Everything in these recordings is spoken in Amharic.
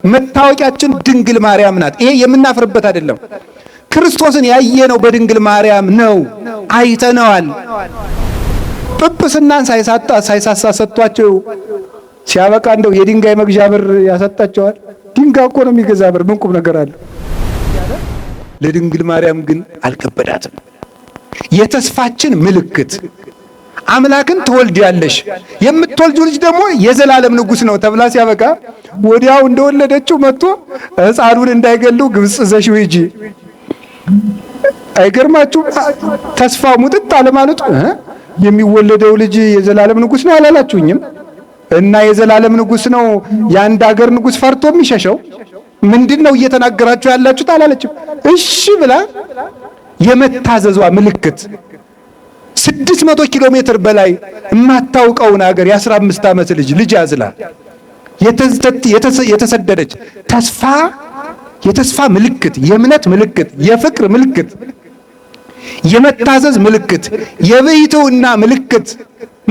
መታወቂያችን ድንግል ማርያም ናት። ይሄ የምናፍርበት አይደለም። ክርስቶስን ያየነው በድንግል ማርያም ነው፣ አይተነዋል። ጵጵስናን ሳይሳሳ ሰጥቷቸው ሲያበቃ እንደው የድንጋይ መግዣ ብር ያሰጣቸዋል። ድንጋይ እኮ ነው የሚገዛ ብር፣ ምን ቁም ነገር አለ? ለድንግል ማርያም ግን አልከበዳትም። የተስፋችን ምልክት አምላክን ትወልጃለሽ፣ የምትወልጂው ልጅ ደግሞ የዘላለም ንጉሥ ነው ተብላ ሲያበቃ ወዲያው እንደወለደችው መጥቶ ሕፃኑን እንዳይገሉ ግብጽ ዘሽው ሂጂ። አይገርማችሁ? ተስፋ ሙጥጥ አለማለቱ። የሚወለደው ልጅ የዘላለም ንጉሥ ነው አላላችሁኝም? እና የዘላለም ንጉሥ ነው የአንድ ሀገር ንጉሥ ፈርቶ የሚሸሸው ምንድነው እየተናገራችሁ ያላችሁት አላለችም። እሺ ብላ የመታዘዟ ምልክት 600 ኪሎ ሜትር በላይ የማታውቀውን ሀገር የ15 ዓመት ልጅ አዝላ የተሰደደች የተስፋ ምልክት፣ የእምነት ምልክት፣ የፍቅር ምልክት፣ የመታዘዝ ምልክት፣ የብሕትውና ምልክት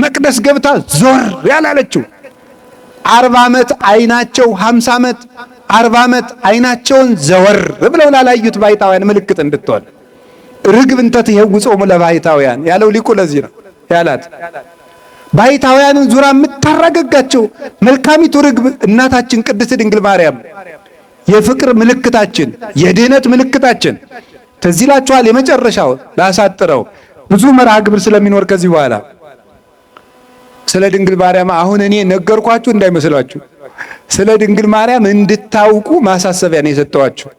መቅደስ ገብታ ዞር ያላለችው 40 ዓመት አይናቸው 50 ዓመት 40 ዓመት አይናቸውን ዘወር ብለው ላላዩት ባይታውያን ምልክት እንድትሆን ርግብ እንተ ትሄውጾሙ ለባይታውያን ያለው ሊቁ ለዚህ ነው ያላት። ባይታውያንን ዙራ የምታረጋጋቸው መልካሚቱ ርግብ እናታችን ቅድስት ድንግል ማርያም የፍቅር ምልክታችን፣ የድህነት ምልክታችን። ትዝ ይላችኋል። የመጨረሻው ላሳጥረው ብዙ መርሃ ግብር ስለሚኖር ከዚህ በኋላ ስለ ድንግል ማርያም አሁን እኔ ነገርኳችሁ እንዳይመስላችሁ፣ ስለ ድንግል ማርያም እንድታውቁ ማሳሰቢያ ነው የሰጠኋችሁ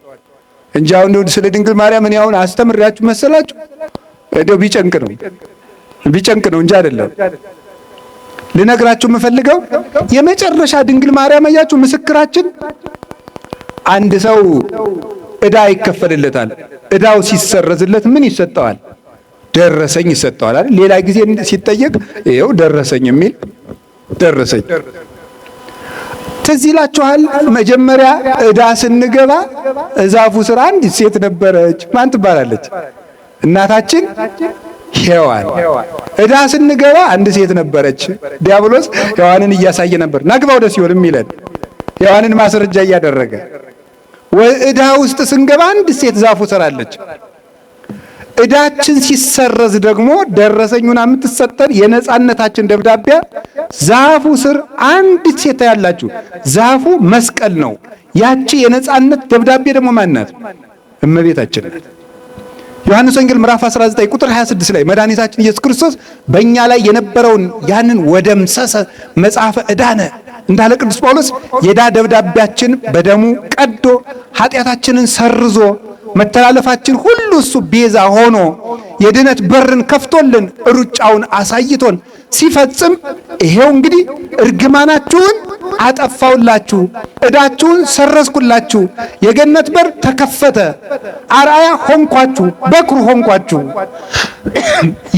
እንጂ አሁን ስለ ድንግል ማርያም እኔ አሁን አስተምራችሁ መሰላችሁ? እንደው ቢጨንቅ ነው እንጂ አይደለም። ልነግራችሁ የምፈልገው የመጨረሻ ድንግል ማርያም አያችሁ ምስክራችን። አንድ ሰው ዕዳ ይከፈልለታል። ዕዳው ሲሰረዝለት ምን ይሰጠዋል? ደረሰኝ ይሰጠዋል አይደል? ሌላ ጊዜ ሲጠየቅ ይኸው ደረሰኝ የሚል ደረሰኝ። ትዝ ይላችኋል። መጀመሪያ ዕዳ ስንገባ እዛፉ ስር አንዲት ሴት ነበረች። ማን ትባላለች? እናታችን ሔዋን። ዕዳ ስንገባ አንድ ሴት ነበረች። ዲያብሎስ ሔዋንን እያሳየ ነበር ናግባ ወደ ሲኦል የሚለን ሔዋንን ማስረጃ እያደረገ። ዕዳ ውስጥ ስንገባ አንድ ሴት ዛፉ ስር አለች። ዕዳችን ሲሰረዝ ደግሞ ደረሰኙና የምትሰጠን የነጻነታችን ደብዳቤ ዛፉ ስር አንዲት ሴት ያላችሁ። ዛፉ መስቀል ነው። ያቺ የነጻነት ደብዳቤ ደግሞ ማን ናት? እመቤታችን ናት። ዮሐንስ ወንጌል ምዕራፍ 19 ቁጥር 26 ላይ መድኃኒታችን ኢየሱስ ክርስቶስ በእኛ ላይ የነበረውን ያንን ወደምሰሰ መጽሐፈ ዕዳነ እንዳለ ቅዱስ ጳውሎስ የዕዳ ደብዳቤያችን በደሙ ቀዶ ኃጢአታችንን ሰርዞ መተላለፋችን ሁሉ እሱ ቤዛ ሆኖ የድነት በርን ከፍቶልን ሩጫውን አሳይቶን ሲፈጽም ይሄው እንግዲህ እርግማናችሁን አጠፋውላችሁ፣ ዕዳችሁን ሰረዝኩላችሁ፣ የገነት በር ተከፈተ፣ አርአያ ሆንኳችሁ፣ በኩር ሆንኳችሁ፣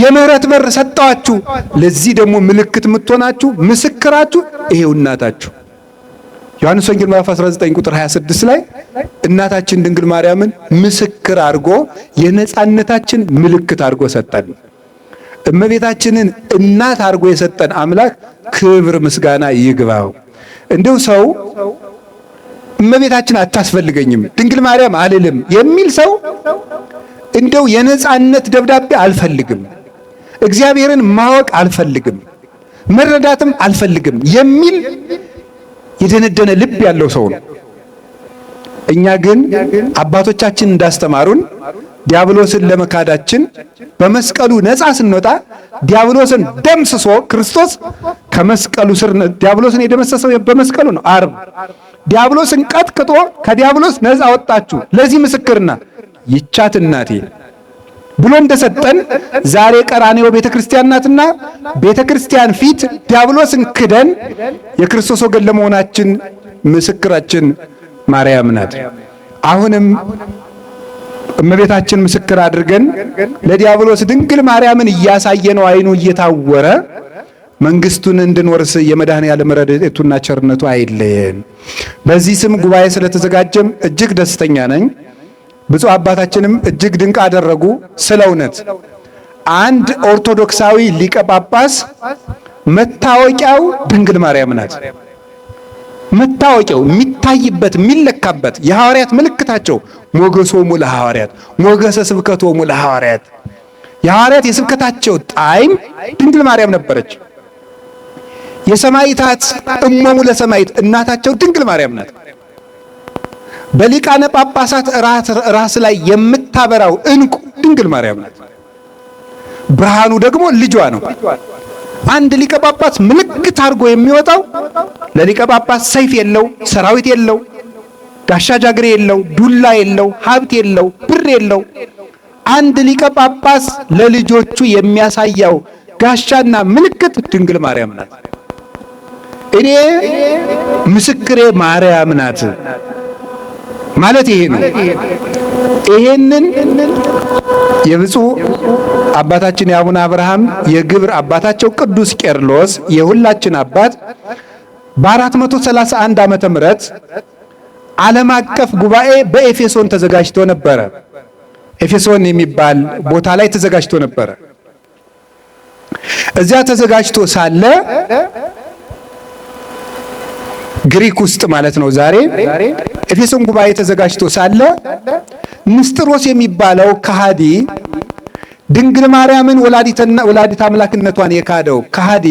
የምህረት በር ሰጠዋችሁ። ለዚህ ደግሞ ምልክት የምትሆናችሁ ምስክራችሁ ይሄው እናታችሁ። ዮሐንስ ወንጌል ምዕራፍ 19 ቁጥር 26 ላይ እናታችን ድንግል ማርያምን ምስክር አድርጎ የነጻነታችን ምልክት አድርጎ ሰጠን። እመቤታችንን እናት አድርጎ የሰጠን አምላክ ክብር ምስጋና ይግባው። እንደው ሰው እመቤታችን አታስፈልገኝም ድንግል ማርያም አልልም የሚል ሰው እንደው የነጻነት ደብዳቤ አልፈልግም፣ እግዚአብሔርን ማወቅ አልፈልግም፣ መረዳትም አልፈልግም የሚል የደነደነ ልብ ያለው ሰው ነው። እኛ ግን አባቶቻችን እንዳስተማሩን ዲያብሎስን ለመካዳችን በመስቀሉ ነፃ ስንወጣ ዲያብሎስን ደምስሶ ክርስቶስ ከመስቀሉ ስር ዲያብሎስን የደመሰሰው በመስቀሉ ነው። ዓርብ ዲያብሎስን ቀጥቅጦ ከዲያብሎስ ነፃ ወጣችሁ፣ ለዚህ ምስክርና ይቻት እናቴ ብሎ እንደሰጠን ዛሬ ቀራንዮ ቤተክርስቲያን ናትና ቤተክርስቲያን ፊት ዲያብሎስን ክደን የክርስቶስ ወገን ለመሆናችን ምስክራችን ማርያም ናት። አሁንም እመቤታችን ምስክር አድርገን ለዲያብሎስ ድንግል ማርያምን እያሳየነው አይኑ እየታወረ መንግስቱን እንድንወርስ የመድኃኔዓለም ረድኤቱና ቸርነቱ አይለየን። በዚህ ስም ጉባኤ ስለተዘጋጀም እጅግ ደስተኛ ነኝ። ብፁዕ አባታችንም እጅግ ድንቅ አደረጉ። ስለ እውነት አንድ ኦርቶዶክሳዊ ሊቀ ጳጳስ መታወቂያው ድንግል ማርያም ናት። መታወቂያው የሚታይበት የሚለካበት የሐዋርያት ምልክታቸው ሞገሶሙ ለሐዋርያት ሞገሰ ስብከቶሙ ለሐዋርያት የሐዋርያት የስብከታቸው ጣዕም ድንግል ማርያም ነበረች። የሰማዕታት እሞሙ ለሰማዕት እናታቸው ድንግል ማርያም ናት። በሊቃነ ጳጳሳት ራስ ላይ የምታበራው ዕንቁ ድንግል ማርያም ናት። ብርሃኑ ደግሞ ልጇ ነው። አንድ ሊቀ ጳጳስ ምልክት አድርጎ የሚወጣው ለሊቀ ጳጳስ ሰይፍ የለው፣ ሰራዊት የለው፣ ጋሻ ጃግሬ የለው፣ ዱላ የለው፣ ሀብት የለው፣ ብር የለው። አንድ ሊቀ ጳጳስ ለልጆቹ የሚያሳየው ጋሻና ምልክት ድንግል ማርያም ናት። እኔ ምስክሬ ማርያም ናት ማለት ይሄ ነው። ይሄንን የብፁዕ አባታችን የአቡነ አብርሃም የግብር አባታቸው ቅዱስ ቄርሎስ የሁላችን አባት በ431 ዓመተ ምህረት ዓለም አቀፍ ጉባኤ በኤፌሶን ተዘጋጅቶ ነበረ። ኤፌሶን የሚባል ቦታ ላይ ተዘጋጅቶ ነበረ። እዚያ ተዘጋጅቶ ሳለ ግሪክ ውስጥ ማለት ነው ዛሬ ኤፌሶን ጉባኤ ተዘጋጅቶ ሳለ ንስጥሮስ የሚባለው ከሃዲ ድንግል ማርያምን ወላዲተ አምላክነቷን የካደው ከሃዲ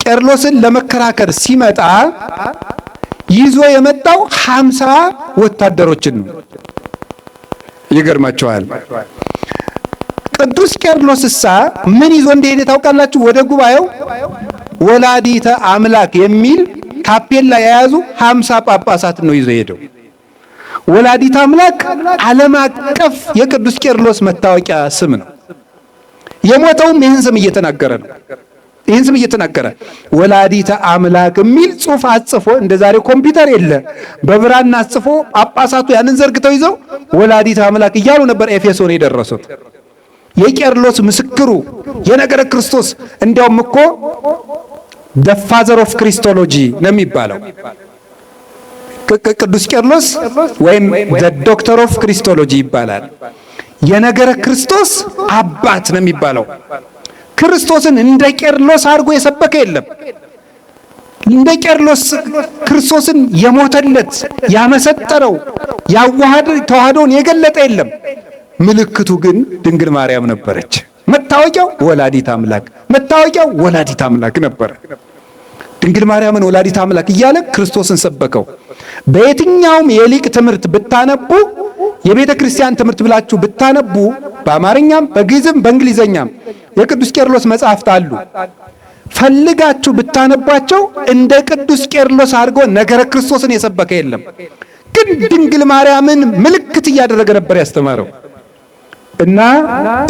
ቄርሎስን ለመከራከር ሲመጣ ይዞ የመጣው 50 ወታደሮችን ነው። ይገርማቸዋል። ቅዱስ ቄርሎስሳ ምን ይዞ እንደሄደ ታውቃላችሁ? ወደ ጉባኤው ወላዲተ አምላክ የሚል ታፔላ የያዙ 50 ጳጳሳት ነው ይዞ ሄደው። ወላዲተ አምላክ ዓለም አቀፍ የቅዱስ ቄርሎስ መታወቂያ ስም ነው። የሞተውም ይህን ስም እየተናገረ ነው። ይህን ስም እየተናገረ ወላዲተ አምላክ የሚል ጽሑፍ አጽፎ፣ እንደ ዛሬው ኮምፒውተር የለ፣ በብራና አጽፎ ጳጳሳቱ ያንን ዘርግተው ይዘው ወላዲተ አምላክ እያሉ ነበር ኤፌሶን የደረሱት። የቄርሎስ ምስክሩ የነገረ ክርስቶስ እንዲያውም እኮ the father of Christology ነው የሚባለው። ቅዱስ ቄርሎስ ወይም the doctor of Christology ይባላል። የነገረ ክርስቶስ አባት ነው የሚባለው። ክርስቶስን እንደ ቄርሎስ አድርጎ የሰበከ የለም። እንደ ቄርሎስ ክርስቶስን የሞተለት ያመሰጠረው ተዋህዶን የገለጠ የለም። ምልክቱ ግን ድንግል ማርያም ነበረች። መታወቂያው ወላዲተ አምላክ፣ መታወቂያው ወላዲተ አምላክ ነበረ። ድንግል ማርያምን ወላዲተ አምላክ እያለ ክርስቶስን ሰበከው። በየትኛውም የሊቅ ትምህርት ብታነቡ፣ የቤተ ክርስቲያን ትምህርት ብላችሁ ብታነቡ፣ በአማርኛም በግዕዝም በእንግሊዘኛም የቅዱስ ቄርሎስ መጽሐፍት አሉ። ፈልጋችሁ ብታነቧቸው እንደ ቅዱስ ቄርሎስ አድርጎ ነገረ ክርስቶስን የሰበከ የለም። ግን ድንግል ማርያምን ምልክት እያደረገ ነበር ያስተማረው። እና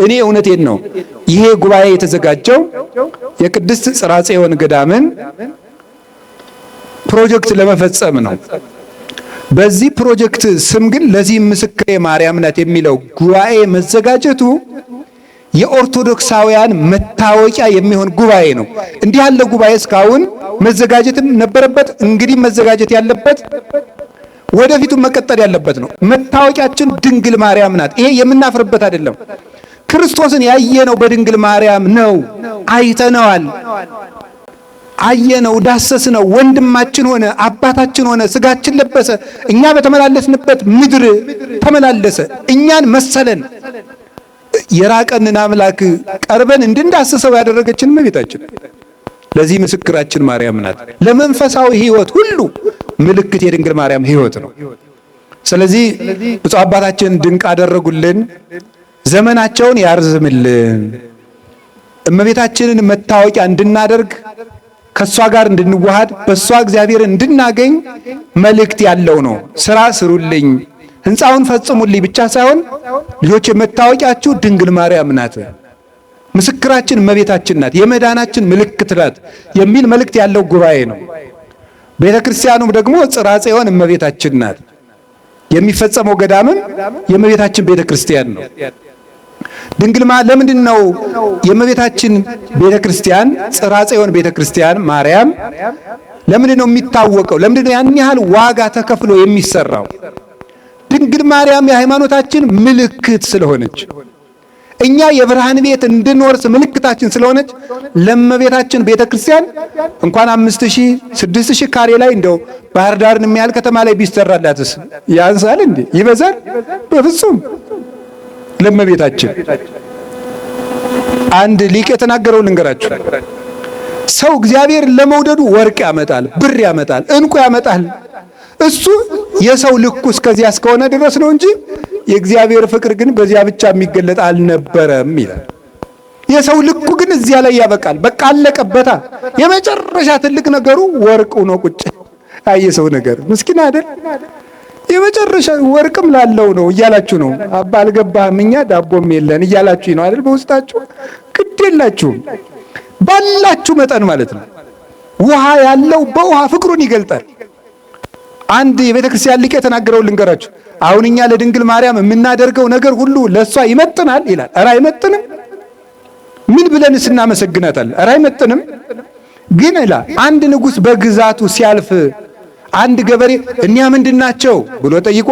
እኔ እውነቴን ነው፣ ይሄ ጉባኤ የተዘጋጀው የቅድስት ጽርሐ ጽዮን ገዳምን ፕሮጀክት ለመፈጸም ነው። በዚህ ፕሮጀክት ስም ግን ለዚህ ምስክሬ ማርያም ናት የሚለው ጉባኤ መዘጋጀቱ የኦርቶዶክሳውያን መታወቂያ የሚሆን ጉባኤ ነው። እንዲህ ያለ ጉባኤ እስካሁን መዘጋጀትም ነበረበት። እንግዲህ መዘጋጀት ያለበት ወደፊቱም መቀጠል ያለበት ነው። መታወቂያችን ድንግል ማርያም ናት። ይሄ የምናፍርበት አይደለም። ክርስቶስን ያየነው በድንግል ማርያም ነው። አይተነዋል፣ አየነው፣ ዳሰስነው። ወንድማችን ሆነ፣ አባታችን ሆነ፣ ስጋችን ለበሰ። እኛ በተመላለስንበት ምድር ተመላለሰ፣ እኛን መሰለን። የራቀንን አምላክ ቀርበን እንድንዳስሰው ያደረገችን እመቤታችን። ለዚህ ምስክራችን ማርያም ናት። ለመንፈሳዊ ሕይወት ሁሉ ምልክት የድንግል ማርያም ሕይወት ነው። ስለዚህ ብፁዕ አባታችን ድንቅ አደረጉልን። ዘመናቸውን ያርዝምልን። እመቤታችንን መታወቂያ እንድናደርግ፣ ከሷ ጋር እንድንዋሃድ፣ በሷ እግዚአብሔር እንድናገኝ መልእክት ያለው ነው። ስራ ስሩልኝ፣ ህንፃውን ፈጽሙልኝ ብቻ ሳይሆን ልጆች መታወቂያችሁ ድንግል ማርያም ናት፣ ምስክራችን እመቤታችን ናት፣ የመዳናችን ምልክት ናት የሚል መልእክት ያለው ጉባኤ ነው። ቤተ ክርስቲያኑም ደግሞ ጽርሐ ጽዮን እመቤታችን ናት። የሚፈጸመው ገዳምም የእመቤታችን ቤተ ክርስቲያን ነው። ድንግል ለምንድን ነው የእመቤታችን ቤተ ክርስቲያን ጽርሐ ጽዮን ቤተ ክርስቲያን ማርያም ለምንድን ነው የሚታወቀው? ለምንድን ነው ያን ያህል ዋጋ ተከፍሎ የሚሰራው? ድንግል ማርያም የሃይማኖታችን ምልክት ስለሆነች እኛ የብርሃን ቤት እንድንወርስ ምልክታችን ስለሆነች ለእመቤታችን ቤተክርስቲያን እንኳን 5000 6000 ካሬ ላይ እንደው ባህር ዳርን የሚያህል ከተማ ላይ ቢሰራላትስ ያንሳል እንዴ? ይበዛል? በፍጹም። ለእመቤታችን አንድ ሊቅ የተናገረው ልንገራችሁ። ሰው እግዚአብሔር ለመውደዱ ወርቅ ያመጣል፣ ብር ያመጣል፣ እንቁ ያመጣል። እሱ የሰው ልኩ እስከዚያ እስከሆነ ድረስ ነው እንጂ የእግዚአብሔር ፍቅር ግን በዚያ ብቻ የሚገለጥ አልነበረም ይላል። የሰው ልኩ ግን እዚያ ላይ ያበቃል። በቃ አለቀበታ። የመጨረሻ ትልቅ ነገሩ ወርቅ ሆኖ ቁጭ። አይ የሰው ነገር ምስኪን አይደል? የመጨረሻ ወርቅም ላለው ነው እያላችሁ ነው። አባ አልገባህም፣ እኛ ዳቦም የለን እያላችሁ ነው አይደል? በውስጣችሁ ግድ የላችሁም። ባላችሁ መጠን ማለት ነው። ውሃ ያለው በውሃ ፍቅሩን ይገልጣል። አንድ የቤተ ክርስቲያን ሊቅ የተናገረው ልንገራችሁ። አሁን እኛ ለድንግል ማርያም የምናደርገው ነገር ሁሉ ለሷ ይመጥናል ይላል። ኧረ አይመጥንም። ምን ብለንስ እናመሰግናታለን? ኧረ አይመጥንም። ግን ይላል አንድ ንጉሥ በግዛቱ ሲያልፍ አንድ ገበሬ እኒያ ምንድናቸው ብሎ ጠይቆ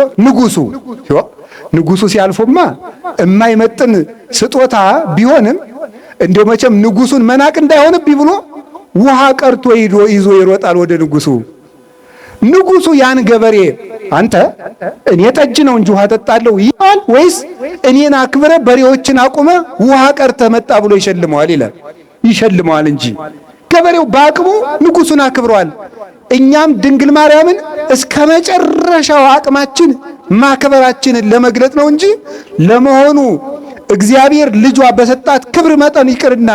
ንጉሱ ሲያልፉማ የማይመጥን ስጦታ ቢሆንም እንደው መቼም ንጉሱን መናቅ እንዳይሆንብኝ ብሎ ውሃ ቀርቶ ይዞ ይሮጣል ወደ ንጉሱ። ንጉሱ ያን ገበሬ አንተ እኔ ጠጅ ነው እንጂ ውሃ ጠጣለሁ ይላል ወይስ እኔን አክብረ በሬዎችን አቁመ ውሃ ቀርተ መጣ ብሎ ይሸልመዋል ይላል። ይሸልመዋል እንጂ ገበሬው በአቅሙ ንጉሱን አክብሯል። እኛም ድንግል ማርያምን እስከ መጨረሻው አቅማችን ማክበራችንን ለመግለጥ ነው እንጂ ለመሆኑ እግዚአብሔር ልጇ በሰጣት ክብር መጠን ይቅርና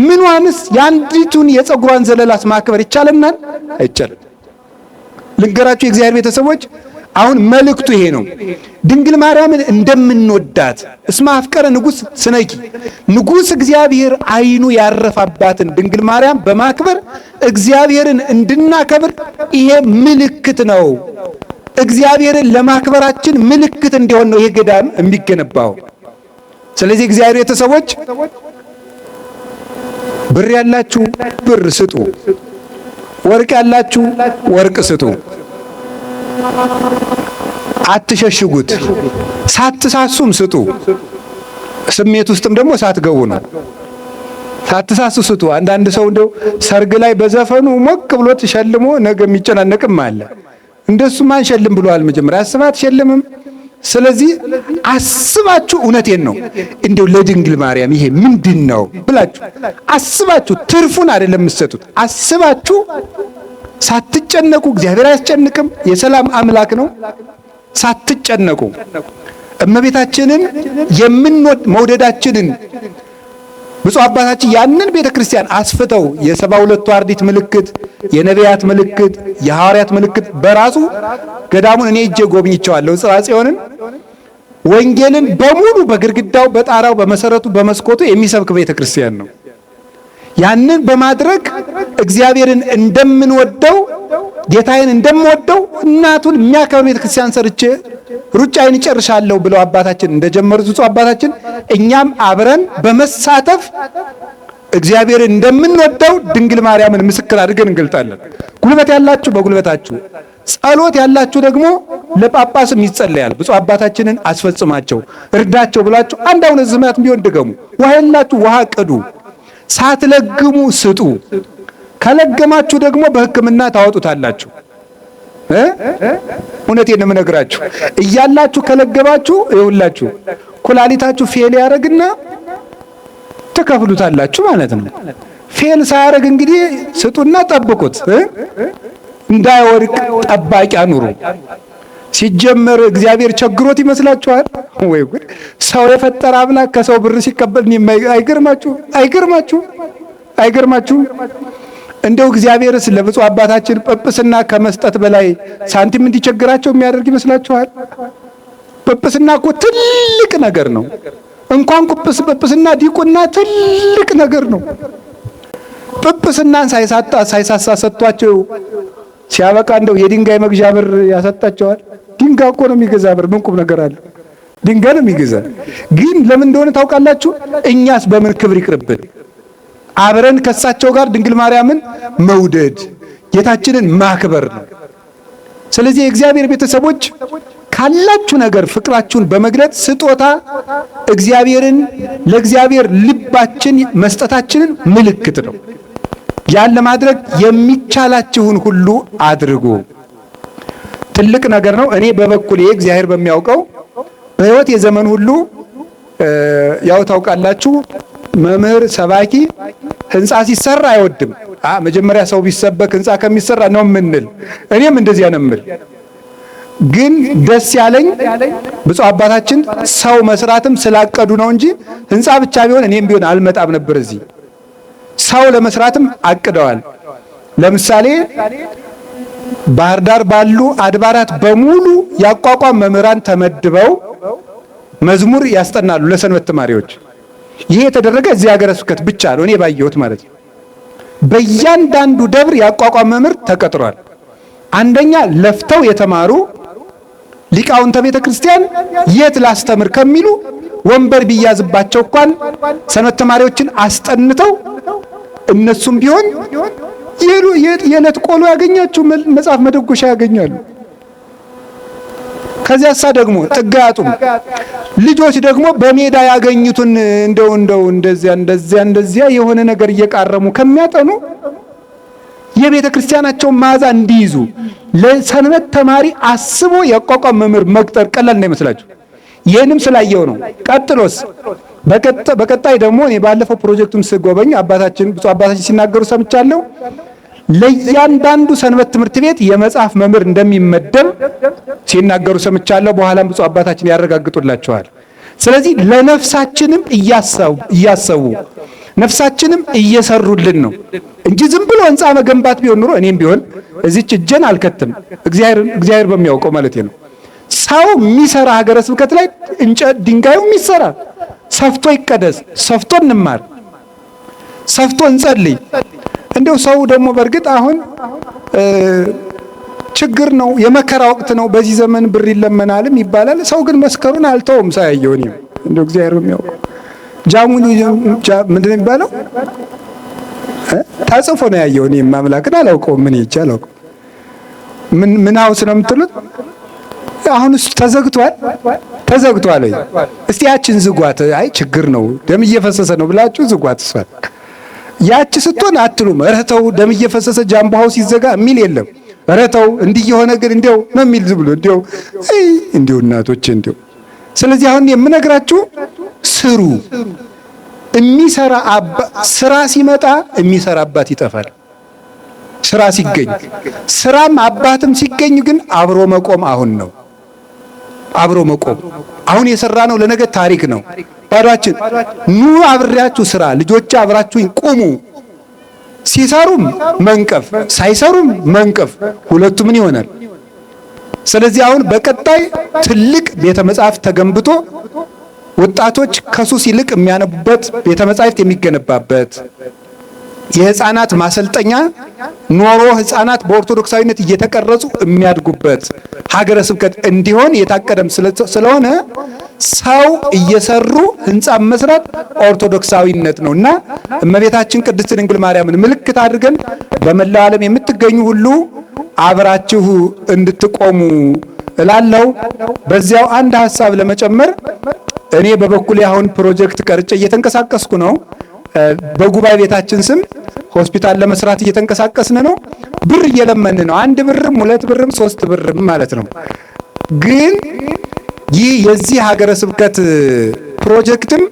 ምንዋንስ የአንዲቱን የፀጉሯን ዘለላስ ማክበር ይቻለናል? አይቻልም። ልንገራችሁ የእግዚአብሔር ቤተሰቦች፣ አሁን መልእክቱ ይሄ ነው። ድንግል ማርያምን እንደምንወዳት እስመ አፍቀረ ንጉሥ ስነኪ፣ ንጉሥ እግዚአብሔር አይኑ ያረፋባትን ድንግል ማርያም በማክበር እግዚአብሔርን እንድናከብር ይሄ ምልክት ነው። እግዚአብሔርን ለማክበራችን ምልክት እንዲሆን ነው ይሄ ገዳም የሚገነባው። ስለዚህ እግዚአብሔር ቤተሰቦች ብር ያላችሁ ብር ስጡ፣ ወርቅ ያላችሁ ወርቅ ስጡ። አትሸሽጉት፣ ሳትሳሱም ስጡ። ስሜት ውስጥም ደግሞ ሳትገቡ ነው። ሳትሳሱ ስጡ። አንዳንድ ሰው እንደው ሰርግ ላይ በዘፈኑ ሞቅ ብሎት ሸልሞ ነገ የሚጨናነቅም አለ። እንደሱም አንሸልም ብሏል። መጀመሪያ አስባት ሸልምም። ስለዚህ አስባችሁ እውነቴን ነው እንደው ለድንግል ማርያም ይሄ ምንድነው ብላችሁ አስባችሁ ትርፉን አይደለም የምትሰጡት። አስባችሁ ሳትጨነቁ፣ እግዚአብሔር አያስጨንቅም፣ የሰላም አምላክ ነው። ሳትጨነቁ እመቤታችንን የምንወድ መውደዳችንን ብፁዕ አባታችን ያንን ቤተ ክርስቲያን አስፍተው የ72ቱ አርድእት ምልክት፣ የነቢያት ምልክት፣ የሐዋርያት ምልክት በራሱ ገዳሙን እኔ እጄ ጎብኝቼዋለሁ። ጽርሐ ጽዮንን ወንጌልን በሙሉ በግድግዳው፣ በጣራው፣ በመሰረቱ፣ በመስኮቱ የሚሰብክ ቤተ ክርስቲያን ነው። ያንን በማድረግ እግዚአብሔርን እንደምንወደው ጌታዬን እንደምወደው እናቱን የሚያከብር ቤተ ክርስቲያን ሰርቼ ሩጫዬን እጨርሻለሁ ብለው አባታችን እንደጀመሩት ብፁዕ አባታችን እኛም አብረን በመሳተፍ እግዚአብሔርን እንደምንወደው ድንግል ማርያምን ምስክር አድርገን እንገልጣለን። ጉልበት ያላችሁ በጉልበታችሁ፣ ጸሎት ያላችሁ ደግሞ ለጳጳስም ይጸለያል። ብፁዕ አባታችንን አስፈጽማቸው፣ እርዳቸው ብላችሁ አንድ አሁን ዝማት ቢሆን ድገሙ። ውሃ ያላችሁ ውሃ ቅዱ፣ ሳትለግሙ ስጡ። ከለገማችሁ ደግሞ በሕክምና ታወጡታላችሁ። እውነቴን ነው የምነግራችሁ። እያላችሁ ከለገባችሁ ይኸውላችሁ ኩላሊታችሁ ፌል ያደርግና ተከፍሉታላችሁ ማለት ነው። ፌል ሳያደርግ እንግዲህ ስጡና ጠብቁት። እንዳይወድቅ ጠባቂ አኑሩ። ሲጀመር እግዚአብሔር ቸግሮት ይመስላችኋል ወይ? ጉድ! ሰው የፈጠረ አምላክ ከሰው ብር ሲቀበል አይገርማችሁ? አይገርማችሁ? አይገርማችሁ? እንደው እግዚአብሔርስ ለብፁዕ አባታችን ጵጵስና ከመስጠት በላይ ሳንቲም እንዲቸግራቸው የሚያደርግ ይመስላችኋል? ጵጵስና እኮ ትልቅ ነገር ነው። እንኳን ጵጵስና ዲቁና ትልቅ ነገር ነው። ጵጵስናን ሳይሳሳ ሰጥቷቸው ሲያበቃ እንደው የድንጋይ መግዣ ብር ያሰጣቸዋል። ድንጋይ እኮ ነው የሚገዛ ብር። ምን ቁም ነገር አለ? ድንጋይ ነው የሚገዛ። ግን ለምን እንደሆነ ታውቃላችሁ? እኛስ በምን ክብር ይቅርብን? አብረን ከሳቸው ጋር ድንግል ማርያምን መውደድ ጌታችንን ማክበር ነው። ስለዚህ የእግዚአብሔር ቤተሰቦች ካላችሁ ነገር ፍቅራችሁን በመግለጥ ስጦታ እግዚአብሔርን ለእግዚአብሔር ልባችን መስጠታችንን ምልክት ነው። ያን ለማድረግ የሚቻላችሁን ሁሉ አድርጉ። ትልቅ ነገር ነው። እኔ በበኩሌ እግዚአብሔር በሚያውቀው በሕይወት የዘመን ሁሉ ያው ታውቃላችሁ፣ መምህር ሰባኪ ህንፃ ሲሰራ አይወድም። መጀመሪያ ሰው ቢሰበክ ህንፃ ከሚሰራ ነው የምንል። እኔም እንደዚያ ነው የምል። ግን ደስ ያለኝ ብፁዕ አባታችን ሰው መስራትም ስላቀዱ ነው እንጂ ህንፃ ብቻ ቢሆን እኔም ቢሆን አልመጣም ነበር እዚህ። ሰው ለመስራትም አቅደዋል። ለምሳሌ ባህር ዳር ባሉ አድባራት በሙሉ ያቋቋም መምህራን ተመድበው መዝሙር ያስጠናሉ ለሰንበት ተማሪዎች። ይሄ የተደረገ እዚህ ሀገረ ስብከት ብቻ ነው እኔ ባየሁት ማለት ነው። በእያንዳንዱ ደብር ያቋቋም መምህር ተቀጥሯል። አንደኛ ለፍተው የተማሩ ሊቃውንተ ቤተ ክርስቲያን የት ላስተምር ከሚሉ ወንበር ቢያዝባቸው እንኳን ሰንበት ተማሪዎችን አስጠንተው እነሱም ቢሆን የዕለት ቆሎ ያገኛችሁ መጽሐፍ መደጎሻ ያገኛሉ። ከዚያሳ ደግሞ ጥጋጡም ልጆች ደግሞ በሜዳ ያገኙትን እንደው እንደዚያ የሆነ ነገር እየቃረሙ ከሚያጠኑ የቤተ ክርስቲያናቸውን መዓዛ እንዲይዙ ለሰንበት ተማሪ አስቦ ያቋቋም መምህር መቅጠር ቀላል እንዳይመስላችሁ። ይህንም ስላየው ነው። ቀጥሎስ በቀጣይ ደግሞ እኔ ባለፈው ፕሮጀክቱን ስጎበኝ አባታችን ብፁዕ አባታችን ሲናገሩ ሰምቻለሁ። ለእያንዳንዱ ሰንበት ትምህርት ቤት የመጽሐፍ መምህር እንደሚመደብ ሲናገሩ ሰምቻለሁ። በኋላም ብፁዕ አባታችን ያረጋግጡላቸዋል። ስለዚህ ለነፍሳችንም እያሰቡ ነፍሳችንም እየሰሩልን ነው እንጂ ዝም ብሎ ህንፃ መገንባት ቢሆን ኑሮ እኔም ቢሆን እዚች እጄን አልከትም። እግዚአብሔር በሚያውቀው ማለት ነው። ሰው የሚሰራ ሀገረ ስብከት ላይ እንጨት ድንጋዩ የሚሰራ ሰፍቶ ይቀደስ፣ ሰፍቶ እንማር፣ ሰፍቶ እንጸልይ። እንደው ሰው ደግሞ በእርግጥ አሁን ችግር ነው፣ የመከራ ወቅት ነው። በዚህ ዘመን ብር ይለመናልም ይባላል። ሰው ግን መስከሩን አልተውም ሳያየው። እኔም እንደው እግዚአብሔር የሚያውቀው ጃሙኑ ምንድን ነው የሚባለው ተጽፎ ነው ያየው። እኔም አምላክን አላውቀውም። ምን ይቻ አላውቀውም። ምን ሀውስ ነው የምትሉት? አሁንስ ተዘግቷል ወይ? እስቲ ያችን ዝጓት። አይ ችግር ነው ደም እየፈሰሰ ነው ብላችሁ ዝጓት። እሷን ያቺ ስትሆን አትሉም። ረተው ደም እየፈሰሰ ጃምቦ ሀውስ ይዘጋ የሚል የለም። ረተው እንዲህ የሆነ ግን እንዲያው ነው የሚል ዝም ብሎ እንዲያው እናቶች እንዲያው። ስለዚህ አሁን የምነግራችሁ ስሩ። የሚሰራ ስራ ሲመጣ የሚሰራ አባት ይጠፋል። ስራ ሲገኝ ስራም አባትም ሲገኝ ግን አብሮ መቆም አሁን ነው። አብሮ መቆም አሁን የሰራ ነው ለነገ ታሪክ ነው። ባዷችን ኑ አብሬያችሁ ስራ፣ ልጆች አብራችሁኝ ቁሙ። ሲሰሩም መንቀፍ ሳይሰሩም መንቀፍ፣ ሁለቱ ምን ይሆናል? ስለዚህ አሁን በቀጣይ ትልቅ ቤተ መጻሕፍት ተገንብቶ ወጣቶች ከሱስ ይልቅ የሚያነቡበት ቤተ መጻሕፍት የሚገነባበት የህፃናት ማሰልጠኛ ኖሮ ህፃናት በኦርቶዶክሳዊነት እየተቀረጹ የሚያድጉበት ሀገረ ስብከት እንዲሆን የታቀደም ስለሆነ ሰው እየሰሩ ህንፃ መስራት ኦርቶዶክሳዊነት ነውና እመቤታችን ቅድስት ድንግል ማርያምን ምልክት አድርገን በመላው ዓለም የምትገኙ ሁሉ አብራችሁ እንድትቆሙ እላለሁ። በዚያው አንድ ሐሳብ ለመጨመር እኔ በበኩሌ አሁን ፕሮጀክት ቀርጬ እየተንቀሳቀስኩ ነው። በጉባኤ ቤታችን ስም ሆስፒታል ለመስራት እየተንቀሳቀስን ነው። ብር እየለመን ነው። 1 ብርም 2 ብርም 3 ብርም ማለት ነው። ግን ይህ የዚህ ሀገረ ስብከት ፕሮጀክትም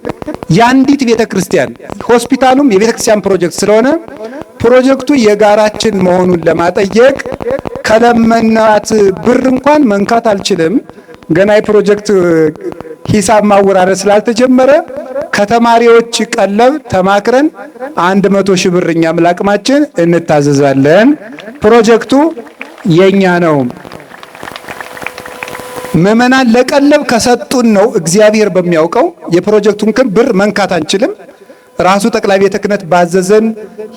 የአንዲት ቤተክርስቲያን ሆስፒታሉም የቤተክርስቲያን ፕሮጀክት ስለሆነ ፕሮጀክቱ የጋራችን መሆኑን ለማጠየቅ ከለመናት ብር እንኳን መንካት አልችልም። ገና የፕሮጀክት ሂሳብ ማወራረድ ስላልተጀመረ ከተማሪዎች ቀለብ ተማክረን 100 ሺህ ብር እኛም ላቅማችን እንታዘዛለን። ፕሮጀክቱ የኛ ነው። ምዕመናን ለቀለብ ከሰጡን ነው እግዚአብሔር በሚያውቀው። የፕሮጀክቱን ብር መንካት አንችልም። ራሱ ጠቅላይ ቤተ ክህነት ባዘዘን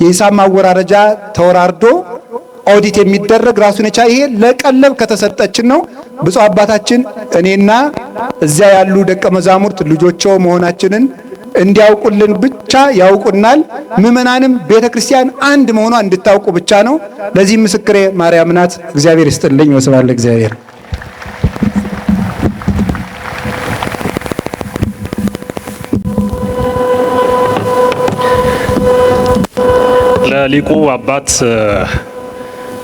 የሂሳብ ማወራረጃ ተወራርዶ ኦዲት የሚደረግ ራሱን የቻለ ይሄ ለቀለብ ከተሰጠችን ነው። ብፁዕ አባታችን እኔና እዚያ ያሉ ደቀ መዛሙርት ልጆቸው መሆናችንን እንዲያውቁልን ብቻ ያውቁናል። ምዕመናንም ቤተክርስቲያን አንድ መሆኗ እንድታውቁ ብቻ ነው። ለዚህ ምስክሬ ማርያም ናት። እግዚአብሔር ይስጥልኝ። ወስብሐት ለእግዚአብሔር። ለሊቁ አባት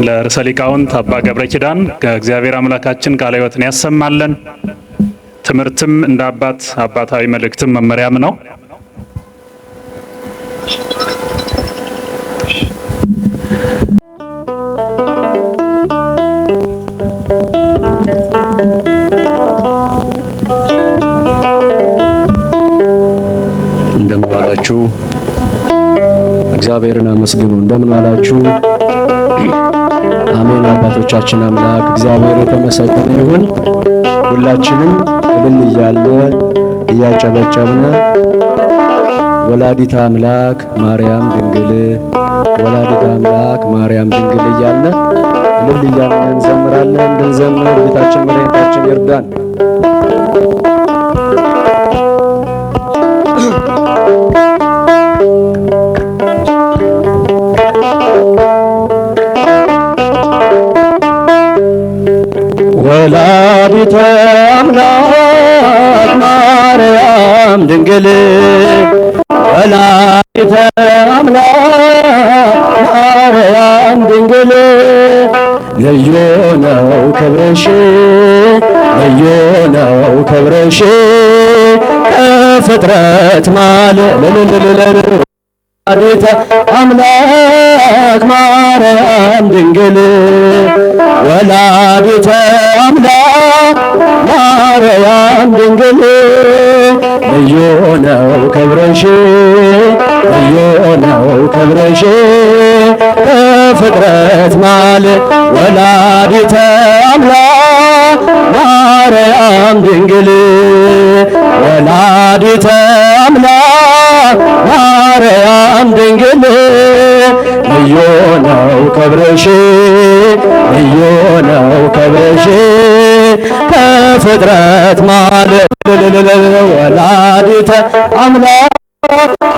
ለርዕሰ ሊቃውንት አባ ገብረ ኪዳን ከእግዚአብሔር አምላካችን ቃለ ሕይወትን ያሰማለን። ትምህርትም እንደ አባታዊ መልእክትም መመሪያም ነው። እንደምን ዋላችሁ? እግዚአብሔርን አመስግኑ። እንደምን ዋላችሁ? አሜን። አባቶቻችን አምላክ እግዚአብሔር የተመሰገነ ይሁን። ሁላችንም እልል እያለ እያጨበጨብነ ወላዲተ አምላክ ማርያም ድንግል ወላዲተ አምላክ ማርያም ድንግል እያለ እልል እያለ እንዘምራለን። እንድንዘምር ጌታችን መድኃኒታችን ይርዳን። ወላዲተ አምላክ ማርያም ድንግል ወላዲተ አምላክ ማርያም ድንግል ልዩ ነው ክብርሽ ልዩ ነው ክብርሽ ከፍጥረት ወላዲተ አምላክ ማርያም ድንግል ወላዲተ አምላክ ማርያም ድንግል ልዩ ነው ክብርሽ ልዩ ነው ክብርሽ ከፍጥረት ወላዲተ አምላክ ማርያም ድንግል ወላዲተ አምላክ ማርያም ድንግል ልዩ ነው ክብርሽ ልዩ ነው ክብርሽ ከፍጥረት ወላዲተ አምላክ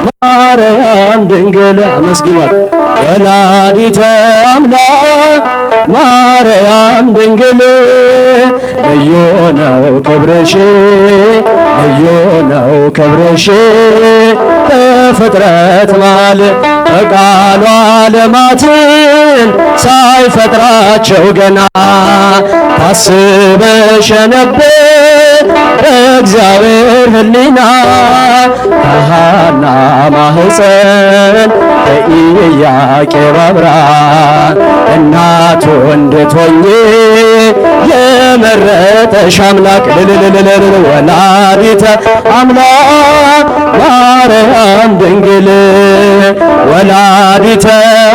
ማርያም ድንግል አመስግኗት። ወላዲተ አምላክ ማርያም ድንግል ልዩ ነው ክብርሽ ልዩ ነው ክብርሽ ከፍጥረት በቃሉ ዓለማትን ሳይፈጥራቸው ገና ታስበሽ ነበር በእግዚአብሔር ሕሊና ከሐና ማኅፀን በኢያቄም አብራክ እናቱ እንድትሆኚ የመረጠሽ አምላክ ወላዲተ አምላክ ማርያም ድንግል ወላዲተ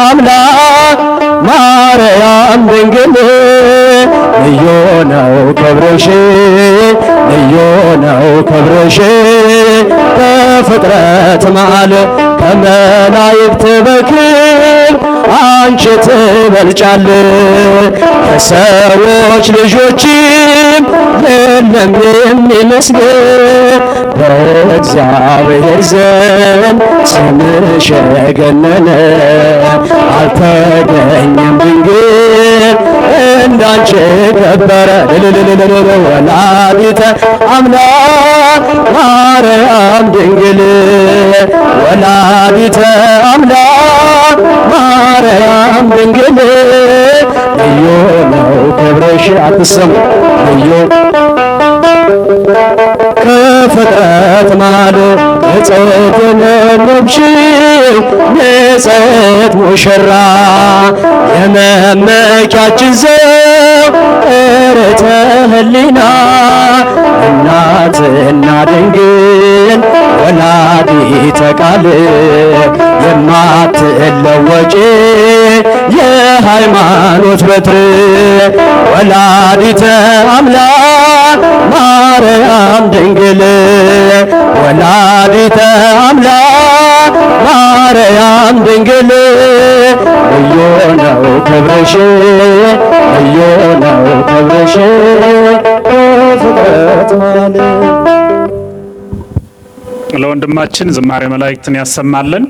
አምላክ ማርያም ድንግል ልዩ ነው ክብርሽ ልዩ ነው ክብርሽ ከፍጥረት ከመላእክት በክብር አንቺ ትበልጫለሽ ከሰዎች ልጆችም የለም የሚመስልሽ በእግዚአብሔር ዘንድ ስምሽ የገነነ አልተገኘም ድንግል እንዳንቺ ከበረ ወላዲተ አምላክ ማርያም ድንግል ወላዲተ አምላክ ማርያም ድንግል ልዩ ነው ክብርሽ አትሰሙ ልዩ ከፍጥረት ንጽሕት የለምሽው ንጽሕት ሙሽራ የመመኪያችን ዘውድ ርትዕ ሕሊና እናትና ድንግል ወላዲተ ቃል የማትለወጪ የሃይማኖት በትር ወላዲተ አምላክ ማርያም ድንግል ወላዲተ አምላክ ማርያም ድንግል ልዩ ነው ክብርሽ ልዩ ነው ክብርሽ ፍጥረት ማለት ለወንድማችን ዝማሬ መላእክትን ያሰማልን።